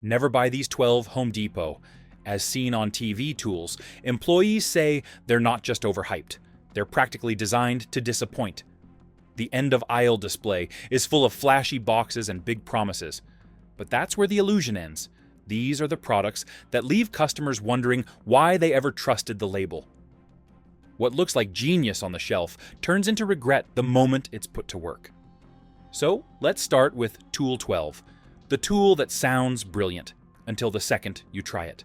Never buy these 12 Home Depot. As seen on TV tools, employees say they're not just overhyped, they're practically designed to disappoint. The end-of-aisle display is full of flashy boxes and big promises. But that's where the illusion ends. These are the products that leave customers wondering why they ever trusted the label. What looks like genius on the shelf turns into regret the moment it's put to work. So let's start with Tool 12, the tool that sounds brilliant until the second you try it.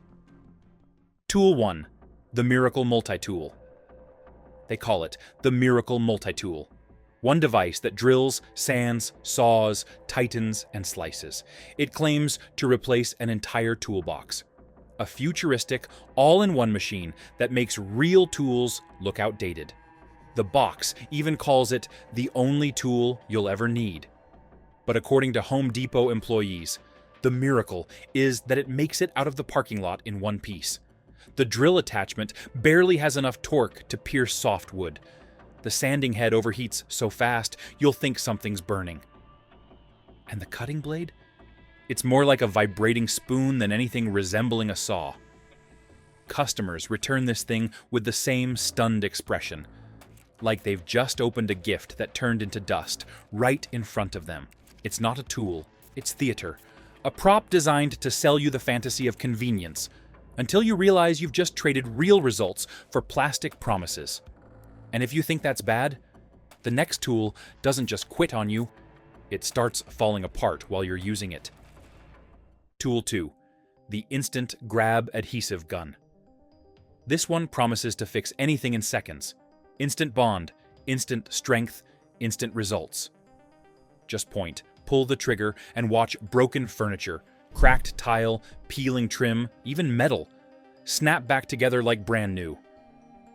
Tool 1, the Miracle Multi-Tool. They call it the Miracle Multi-Tool. One device that drills, sands, saws, tightens, and slices. It claims to replace an entire toolbox. A futuristic, all-in-one machine that makes real tools look outdated. The box even calls it the only tool you'll ever need. But according to Home Depot employees, the miracle is that it makes it out of the parking lot in one piece. The drill attachment barely has enough torque to pierce soft wood. The sanding head overheats so fast, you'll think something's burning. And the cutting blade? It's more like a vibrating spoon than anything resembling a saw. Customers return this thing with the same stunned expression, like they've just opened a gift that turned into dust right in front of them. It's not a tool, it's theater, a prop designed to sell you the fantasy of convenience, until you realize you've just traded real results for plastic promises. And if you think that's bad, the next tool doesn't just quit on you, it starts falling apart while you're using it. Tool 2, the Instant Grab Adhesive Gun. This one promises to fix anything in seconds. Instant bond, instant strength, instant results. Just point, pull the trigger, and watch broken furniture, cracked tile, peeling trim, even metal, snap back together like brand new.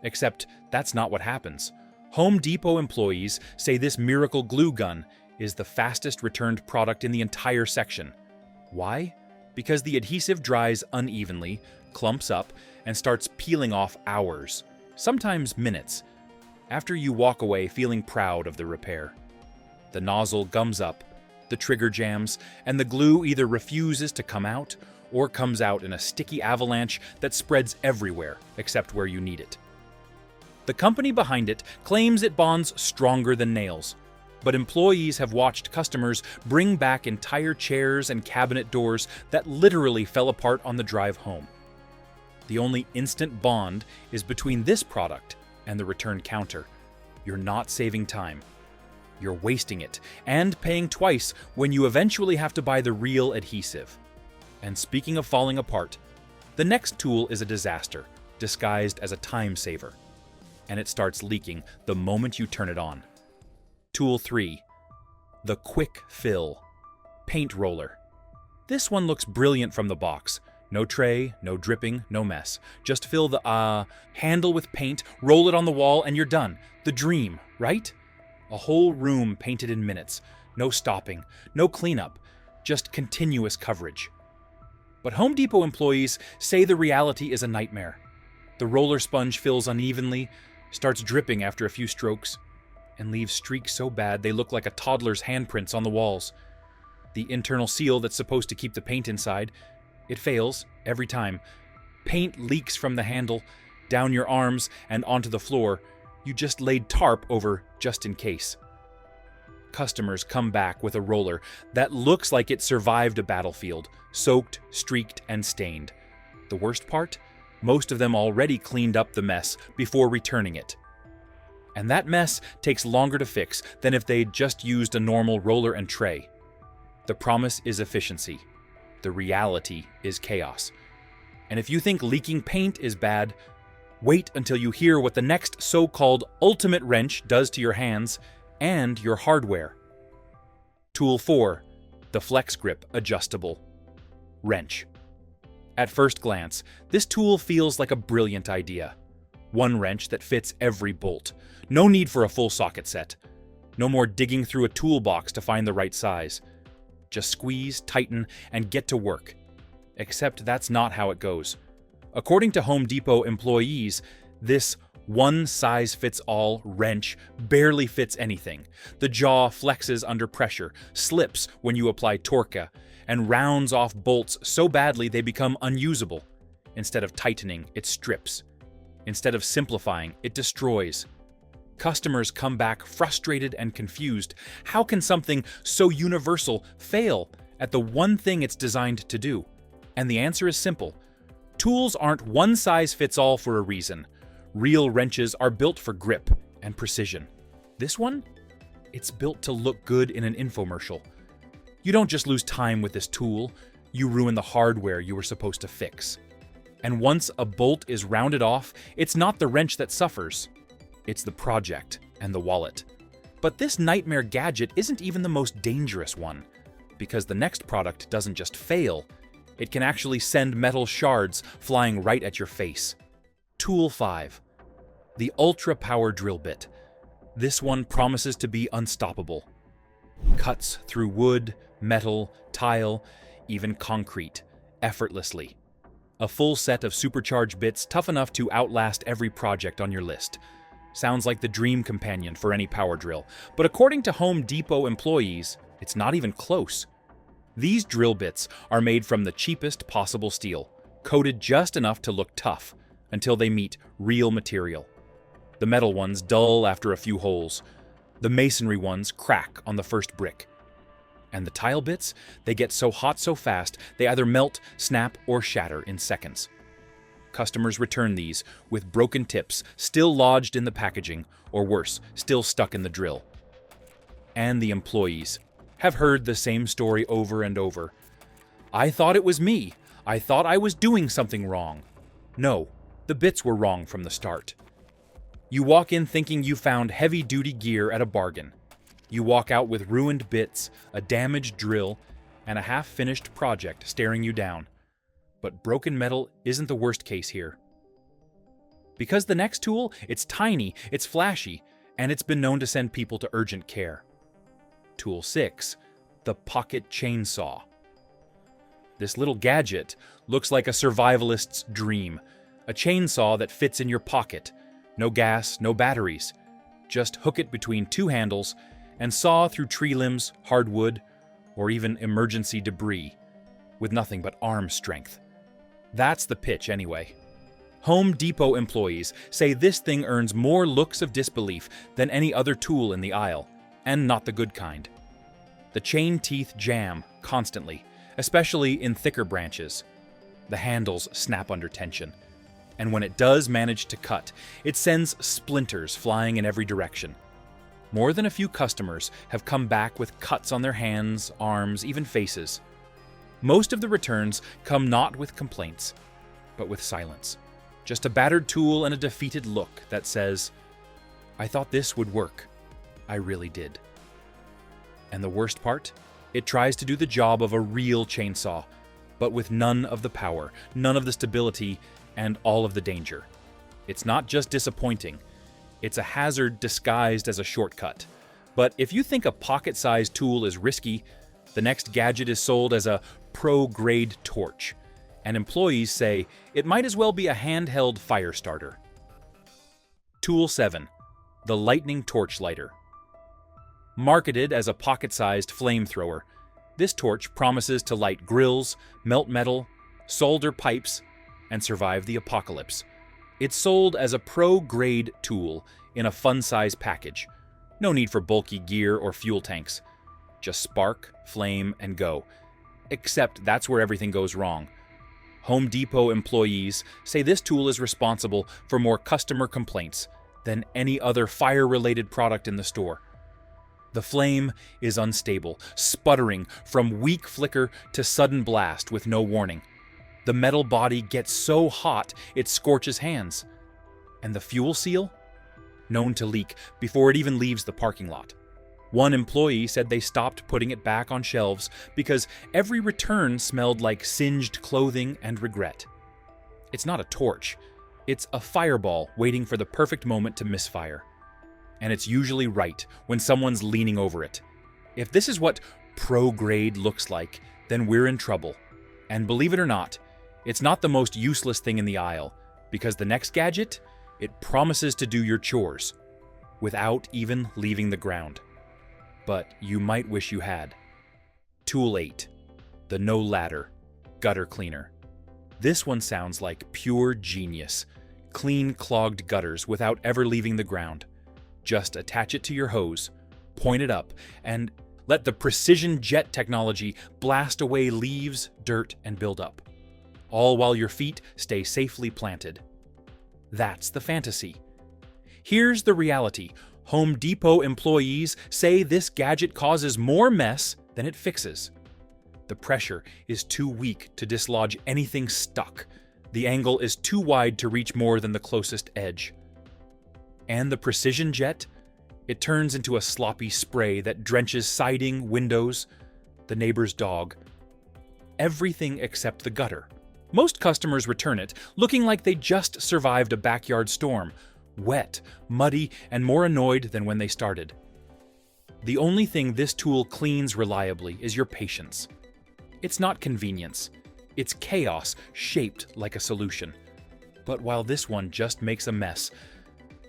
Except that's not what happens. Home Depot employees say this miracle glue gun is the fastest returned product in the entire section. Why? Because the adhesive dries unevenly, clumps up, and starts peeling off hours, sometimes minutes, after you walk away feeling proud of the repair. The nozzle gums up, the trigger jams, and the glue either refuses to come out or comes out in a sticky avalanche that spreads everywhere except where you need it. The company behind it claims it bonds stronger than nails, but employees have watched customers bring back entire chairs and cabinet doors that literally fell apart on the drive home. The only instant bond is between this product and the return counter. You're not saving time. You're wasting it and paying twice when you eventually have to buy the real adhesive. And speaking of falling apart, the next tool is a disaster, disguised as a time saver. And it starts leaking the moment you turn it on. Tool 3, the Quick Fill Paint Roller. This one looks brilliant from the box. No tray, no dripping, no mess. Just fill the handle with paint, roll it on the wall, and you're done. The dream, right? A whole room painted in minutes. No stopping, no cleanup, just continuous coverage. But Home Depot employees say the reality is a nightmare. The roller sponge fills unevenly, starts dripping after a few strokes, and leaves streaks so bad they look like a toddler's handprints on the walls. The internal seal that's supposed to keep the paint inside, it fails every time. Paint leaks from the handle, down your arms, and onto the floor. You just laid tarp over just in case. Customers come back with a roller that looks like it survived a battlefield, soaked, streaked, and stained. The worst part? Most of them already cleaned up the mess before returning it. And that mess takes longer to fix than if they'd just used a normal roller and tray. The promise is efficiency. The reality is chaos. And if you think leaking paint is bad, wait until you hear what the next so-called ultimate wrench does to your hands and your hardware. Tool 4, the Flex Grip Adjustable Wrench. At first glance, this tool feels like a brilliant idea. One wrench that fits every bolt. No need for a full socket set. No more digging through a toolbox to find the right size. Just squeeze, tighten, and get to work. Except that's not how it goes. According to Home Depot employees, this One-size-fits-all wrench barely fits anything. The jaw flexes under pressure, slips when you apply torque, and rounds off bolts so badly they become unusable. Instead of tightening, it strips. Instead of simplifying, it destroys. Customers come back frustrated and confused. How can something so universal fail at the one thing it's designed to do? And the answer is simple. Tools aren't one-size-fits-all for a reason. Real wrenches are built for grip and precision. This one? It's built to look good in an infomercial. You don't just lose time with this tool, you ruin the hardware you were supposed to fix. And once a bolt is rounded off, it's not the wrench that suffers. It's the project and the wallet. But this nightmare gadget isn't even the most dangerous one, because the next product doesn't just fail, it can actually send metal shards flying right at your face. Tool 5. The Ultra Power Drill Bit. This one promises to be unstoppable. Cuts through wood, metal, tile, even concrete, effortlessly. A full set of supercharged bits tough enough to outlast every project on your list. Sounds like the dream companion for any power drill, but according to Home Depot employees, it's not even close. These drill bits are made from the cheapest possible steel, coated just enough to look tough, until they meet real material. The metal ones dull after a few holes. The masonry ones crack on the first brick. And the tile bits, they get so hot so fast, they either melt, snap, or shatter in seconds. Customers return these with broken tips still lodged in the packaging, or worse, still stuck in the drill. And the employees have heard the same story over and over. I thought it was me. I thought I was doing something wrong. No. The bits were wrong from the start. You walk in thinking you found heavy-duty gear at a bargain. You walk out with ruined bits, a damaged drill, and a half-finished project staring you down. But broken metal isn't the worst case here. Because the next tool, it's tiny, it's flashy, and it's been known to send people to urgent care. Tool 6. The Pocket Chainsaw. This little gadget looks like a survivalist's dream. A chainsaw that fits in your pocket. No gas, no batteries. Just hook it between two handles and saw through tree limbs, hardwood, or even emergency debris, with nothing but arm strength. That's the pitch anyway. Home Depot employees say this thing earns more looks of disbelief than any other tool in the aisle, and not the good kind. The chain teeth jam constantly, especially in thicker branches. The handles snap under tension. And when it does manage to cut, it sends splinters flying in every direction. More than a few customers have come back with cuts on their hands, arms, even faces. Most of the returns come not with complaints, but with silence. Just a battered tool and a defeated look that says, I thought this would work. I really did. And the worst part? It tries to do the job of a real chainsaw, but with none of the power, none of the stability, and all of the danger. It's not just disappointing, it's a hazard disguised as a shortcut. But if you think a pocket-sized tool is risky, the next gadget is sold as a pro-grade torch, and employees say it might as well be a handheld fire starter. Tool 7. The Lightning Torch Lighter. Marketed as a pocket-sized flamethrower, this torch promises to light grills, melt metal, solder pipes, and survive the apocalypse. It's sold as a pro-grade tool in a fun-size package. No need for bulky gear or fuel tanks. Just spark, flame, and go. Except that's where everything goes wrong. Home Depot employees say this tool is responsible for more customer complaints than any other fire-related product in the store. The flame is unstable, sputtering from weak flicker to sudden blast with no warning. The metal body gets so hot it scorches hands. And the fuel seal? Known to leak before it even leaves the parking lot. One employee said they stopped putting it back on shelves because every return smelled like singed clothing and regret. It's not a torch. It's a fireball waiting for the perfect moment to misfire. And it's usually right when someone's leaning over it. If this is what pro-grade looks like, then we're in trouble. And believe it or not, it's not the most useless thing in the aisle, because the next gadget, It promises to do your chores without even leaving the ground. But you might wish you had. Tool 8. The No Ladder Gutter Cleaner. This one sounds like pure genius. Clean clogged gutters without ever leaving the ground. Just attach it to your hose, point it up, and let the precision jet technology blast away leaves, dirt, and buildup, all while your feet stay safely planted. That's the fantasy. Here's the reality. Home Depot employees say this gadget causes more mess than it fixes. The pressure is too weak to dislodge anything stuck. The angle is too wide to reach more than the closest edge. And the precision jet? It turns into a sloppy spray that drenches siding, windows, the neighbor's dog. Everything except the gutter. Most customers return it, looking like they just survived a backyard storm, wet, muddy, and more annoyed than when they started. The only thing this tool cleans reliably is your patience. It's not convenience. It's chaos shaped like a solution. But while this one just makes a mess,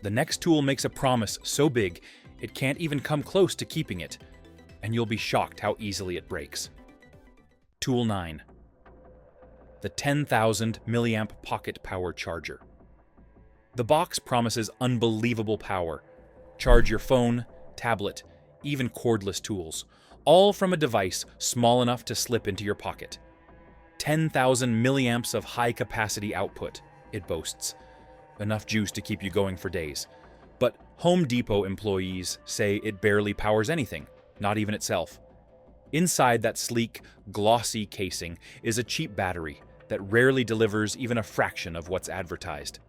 the next tool makes a promise so big it can't even come close to keeping it, and you'll be shocked how easily it breaks. Tool 9. The 10,000 milliamp pocket power charger. The box promises unbelievable power. Charge your phone, tablet, even cordless tools, all from a device small enough to slip into your pocket. 10,000 milliamps of high-capacity output, it boasts. Enough juice to keep you going for days. But Home Depot employees say it barely powers anything, not even itself. Inside that sleek, glossy casing is a cheap battery that rarely delivers even a fraction of what's advertised.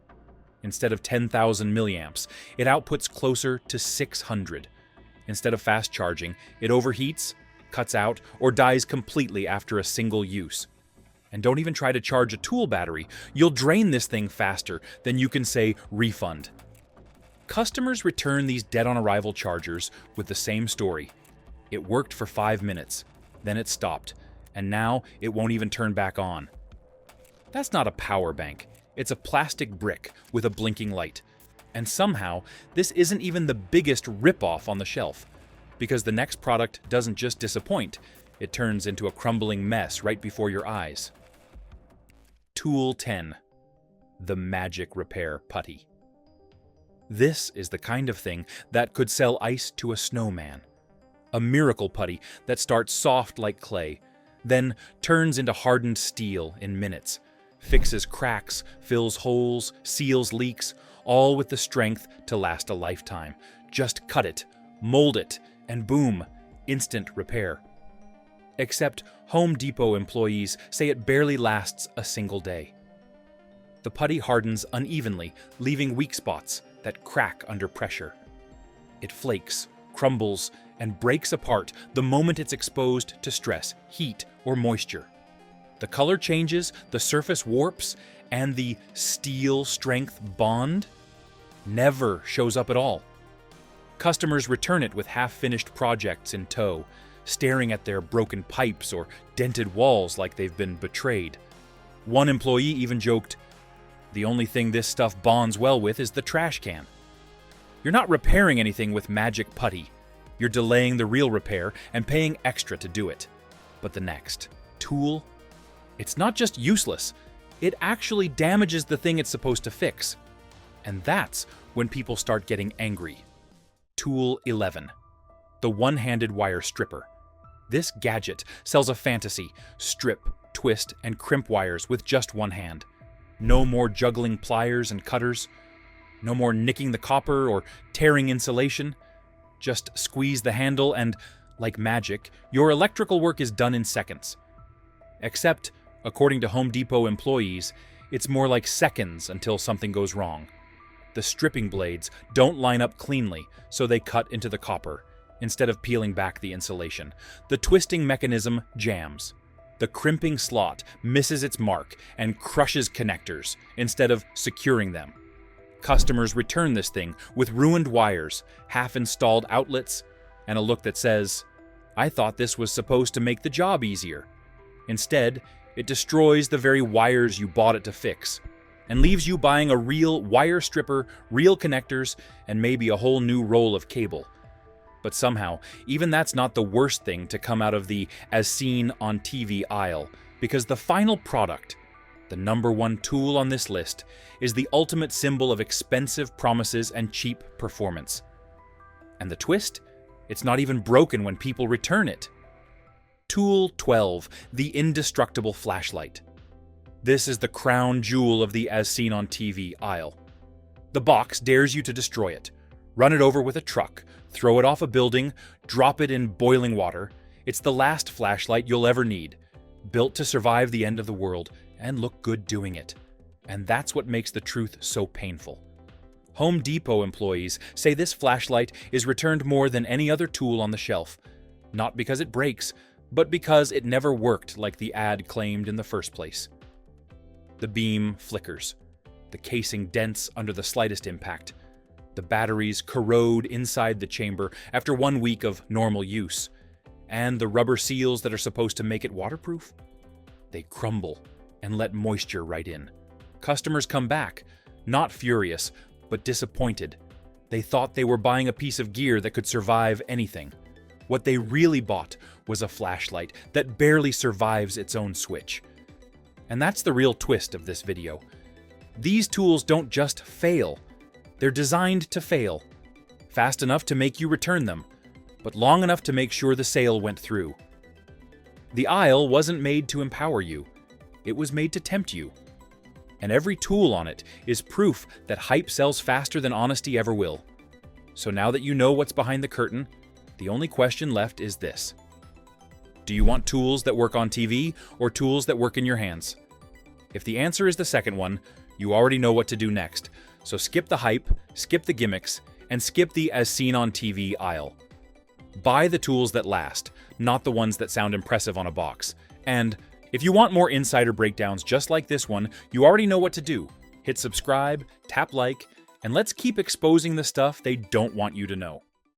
Instead of 10,000 milliamps, it outputs closer to 600. Instead of fast charging, it overheats, cuts out, or dies completely after a single use. And don't even try to charge a tool battery. You'll drain this thing faster than you can say refund. Customers return these dead-on-arrival chargers with the same story. It worked for 5 minutes, then it stopped, and now it won't even turn back on. That's not a power bank. It's a plastic brick with a blinking light. And somehow, this isn't even the biggest rip-off on the shelf, because the next product doesn't just disappoint, it turns into a crumbling mess right before your eyes. Tool 10. The Magic Repair Putty. This is the kind of thing that could sell ice to a snowman. A miracle putty that starts soft like clay, then turns into hardened steel in minutes, fixes cracks, fills holes, seals leaks, all with the strength to last a lifetime. Just cut it, mold it, and boom, instant repair. Except Home Depot employees say it barely lasts a single day. The putty hardens unevenly, leaving weak spots that crack under pressure. It flakes, crumbles, and breaks apart the moment it's exposed to stress, heat, or moisture. The color changes, the surface warps, and the steel strength bond never shows up at all. Customers return it with half-finished projects in tow, staring at their broken pipes or dented walls like they've been betrayed. One employee even joked, "The only thing this stuff bonds well with is the trash can." You're not repairing anything with magic putty. You're delaying the real repair and paying extra to do it. But the next tool, it's not just useless, it actually damages the thing it's supposed to fix. And that's when people start getting angry. Tool 11. The One-Handed Wire Stripper. This gadget sells a fantasy: strip, twist, and crimp wires with just one hand. No more juggling pliers and cutters. No more nicking the copper or tearing insulation. Just squeeze the handle and, like magic, your electrical work is done in seconds. Except, according to Home Depot employees, it's more like seconds until something goes wrong. The stripping blades don't line up cleanly, so they cut into the copper, instead of peeling back the insulation. The twisting mechanism jams. The crimping slot misses its mark and crushes connectors, instead of securing them. Customers return this thing with ruined wires, half-installed outlets, and a look that says, "I thought this was supposed to make the job easier." Instead, it destroys the very wires you bought it to fix. and leaves you buying a real wire stripper, real connectors, and maybe a whole new roll of cable. But somehow, even that's not the worst thing to come out of the as seen on TV aisle, because the final product, the number one tool on this list, is the ultimate symbol of expensive promises and cheap performance. And the twist? It's not even broken when people return it. Tool 12, the indestructible flashlight. This is the crown jewel of the as seen on TV aisle. The box dares you to destroy it. Run it over with a truck, throw it off a building, drop it in boiling water. It's the last flashlight you'll ever need, built to survive the end of the world and look good doing it. And that's what makes the truth so painful. Home Depot employees say this flashlight is returned more than any other tool on the shelf, not because it breaks, but because it never worked like the ad claimed in the first place. The beam flickers, the casing dents under the slightest impact, the batteries corrode inside the chamber after 1 week of normal use, and the rubber seals that are supposed to make it waterproof? They crumble and let moisture right in. Customers come back, not furious, but disappointed. They thought they were buying a piece of gear that could survive anything. What they really bought was a flashlight that barely survives its own switch. And that's the real twist of this video. These tools don't just fail. They're designed to fail. Fast enough to make you return them, but long enough to make sure the sale went through. The aisle wasn't made to empower you. It was made to tempt you. And every tool on it is proof that hype sells faster than honesty ever will. So now that you know what's behind the curtain, the only question left is this. Do you want tools that work on TV or tools that work in your hands? If the answer is the second one, you already know what to do next. So skip the hype, skip the gimmicks, and skip the as seen on TV aisle. Buy the tools that last, not the ones that sound impressive on a box. And if you want more insider breakdowns just like this one, you already know what to do. Hit subscribe, tap like, and let's keep exposing the stuff they don't want you to know.